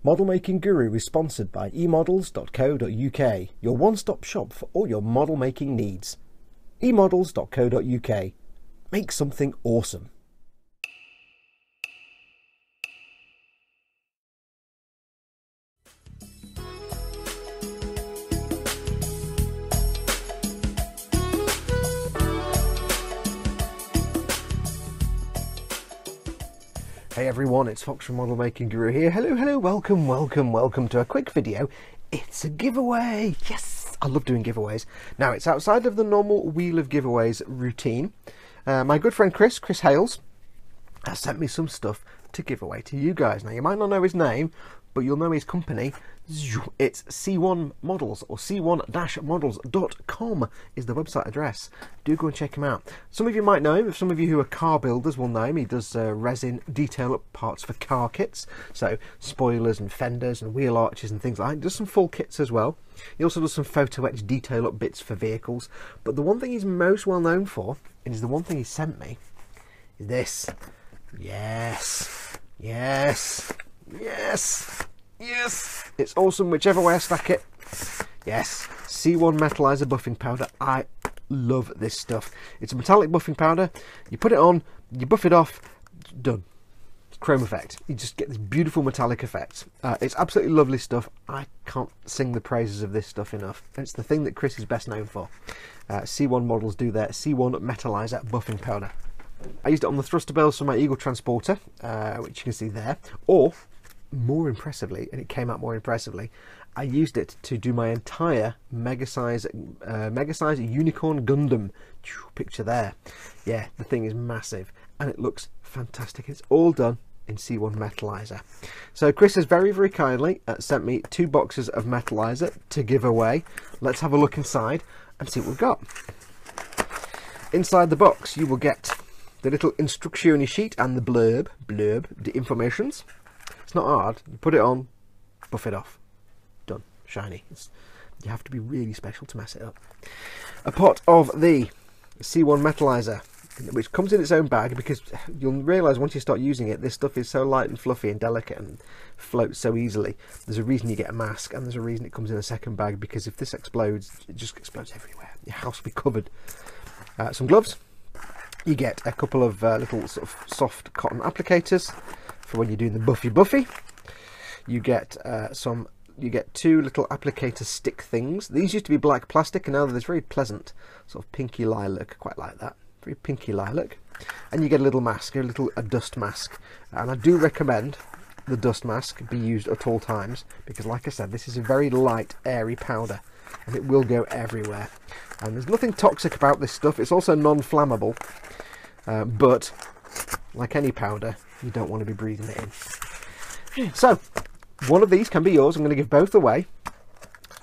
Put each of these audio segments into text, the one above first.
Model Making Guru is sponsored by emodels.co.uk, your one-stop shop for all your model making needs. emodels.co.uk. Make something awesome. Hey everyone, it's Foxx from Model Making Guru here. Hello, welcome to a quick video. It's a giveaway. Yes, I love doing giveaways. Now, it's outside of the normal Wheel of Giveaways routine. My good friend Chris Hales, has sent me some stuff to give away to you guys. Now, you might not know his name, but you'll know his company. It's C1 Models, or c1-models.com is the website address. Do go and check him out. Some of you might know him. Some of you who are car builders will know him. He does resin detail up parts for car kits, so spoilers and fenders and wheel arches and things like that. He does some full kits as well. He also does some photo etch detail up bits for vehicles. But the one thing he's most well known for, and is the one thing he sent me, is this. Yes, it's awesome whichever way I stack it. Yes, C1 Metalizer buffing powder. I love this stuff. It's a metallic buffing powder. You put it on, you buff it off, done. Chrome effect. You just get this beautiful metallic effect. It's absolutely lovely stuff. I can't sing the praises of this stuff enough. It's the thing that Chris is best known for. C1 Models do their C1 Metalizer buffing powder. I used it on the thruster bells for my Eagle transporter, which you can see there. Or, more impressively, and it came out more impressively, I used it to do my entire mega size unicorn Gundam picture there. Yeah, the thing is massive and it looks fantastic. It's all done in C1 Metalizer. So Chris has very kindly sent me 2 boxes of Metalizer to give away. Let's have a look inside and see what we've got. Inside the box you will get the little instruction sheet and the blurb, the informations. It's not hard. You put it on, buff it off. Done. Shiny. You have to be really special to mess it up. A pot of the C1 Metalizer, which comes in its own bag, because you'll realise once you start using it, this stuff is so light and fluffy and delicate and floats so easily. There's a reason you get a mask, and there's a reason it comes in a second bag, because if this explodes, it just explodes everywhere. Your house will be covered. Some gloves. You get a couple of little sort of soft cotton applicators for when you're doing the buffy. You get you get 2 little applicator stick things. These used to be black plastic, and now there's very pleasant sort of pinky lilac, quite like that, very pinky lilac. And you get a little mask, a dust mask, and I do recommend the dust mask be used at all times, because like I said, this is a very light, airy powder, and it will go everywhere. And there's nothing toxic about this stuff. It's also non-flammable, but like any powder, you don't want to be breathing it in. So, one of these can be yours. I'm going to give both away.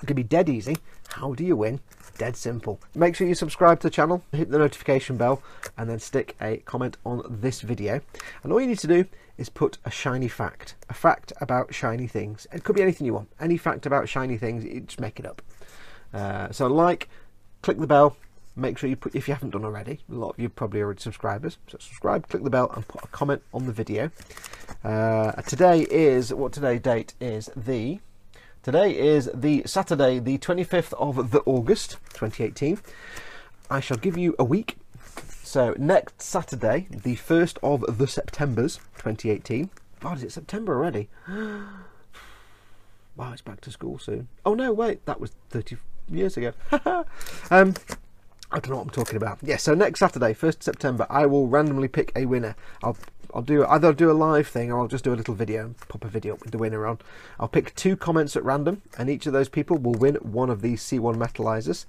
It can be dead easy. How do you win? Dead simple. Make sure you subscribe to the channel, hit the notification bell, and then stick a comment on this video. And all you need to do is put a shiny fact. A fact about shiny things. It could be anything you want. Any fact about shiny things, you just make it up. So click the bell. Make sure you put, if you haven't done already, a lot of you probably already subscribers, so subscribe, click the bell, and put a comment on the video. Today is the Saturday, the 25th of August 2018. I shall give you a week. So next Saturday, the 1st of the Septembers 2018. God, is it September already? Wow, it's back to school soon. Oh no, wait, that was 30 years ago. I don't know what I'm talking about. Yeah, so next Saturday, 1st September, I will randomly pick a winner. I'll either do a live thing, or I'll just do a little video, pop a video up with the winner on. I'll pick 2 comments at random, and each of those people will win one of these C1 Metalizers,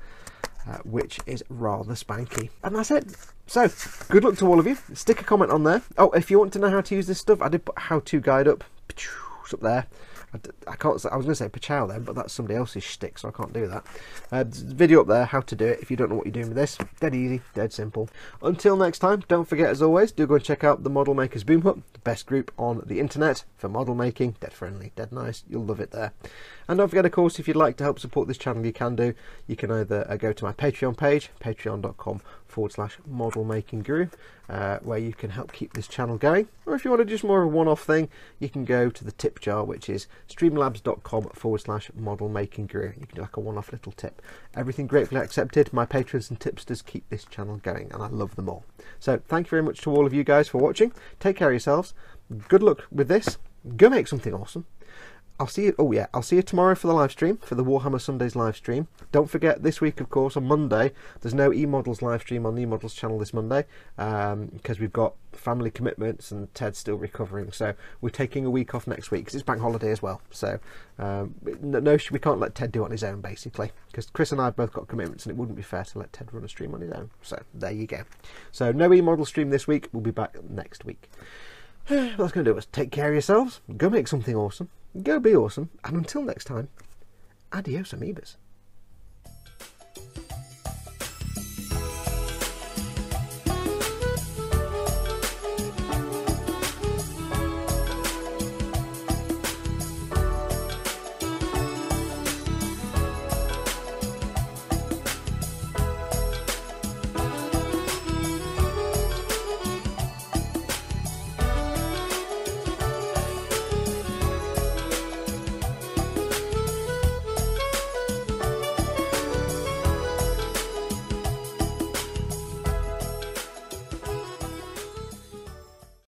which is rather spanky. And that's it. So, good luck to all of you. Stick a comment on there. Oh, if you want to know how to use this stuff, I did put a how-to guide up. It's up there. I can't. I was going to say pachow then, but that's somebody else's shtick, so I can't do that. Video up there, how to do it. If you don't know what you're doing with this, dead easy, dead simple. Until next time, don't forget, as always, do go and check out the Model Makers Boom Hut, the best group on the internet for model making. Dead friendly, dead nice. You'll love it there. And don't forget, of course, if you'd like to help support this channel, you can do. You can either go to my Patreon page, patreon.com model making guru, where you can help keep this channel going. Or if you want to do just more of a one-off thing, you can go to the tip jar, which is streamlabs.com/model making guru. You can do like a one-off little tip. Everything gratefully accepted. My patrons and tipsters keep this channel going, and I love them all. So thank you very much to all of you guys for watching. Take care of yourselves. Good luck with this. Go make something awesome. I'll see you. Oh yeah, I'll see you tomorrow for the live stream, for the Warhammer Sundays live stream. Don't forget, this week, of course, on Monday, there's no eModels live stream on the eModels channel this Monday, because we've got family commitments and Ted's still recovering. So we're taking a week off next week because it's bank holiday as well. So no, we can't let Ted do it on his own, basically, because Chris and I have both got commitments, and it wouldn't be fair to let Ted run a stream on his own. So there you go. So no eModel stream this week. We'll be back next week. What that's going to do is take care of yourselves, go make something awesome, go be awesome, and until next time, adios amoebas.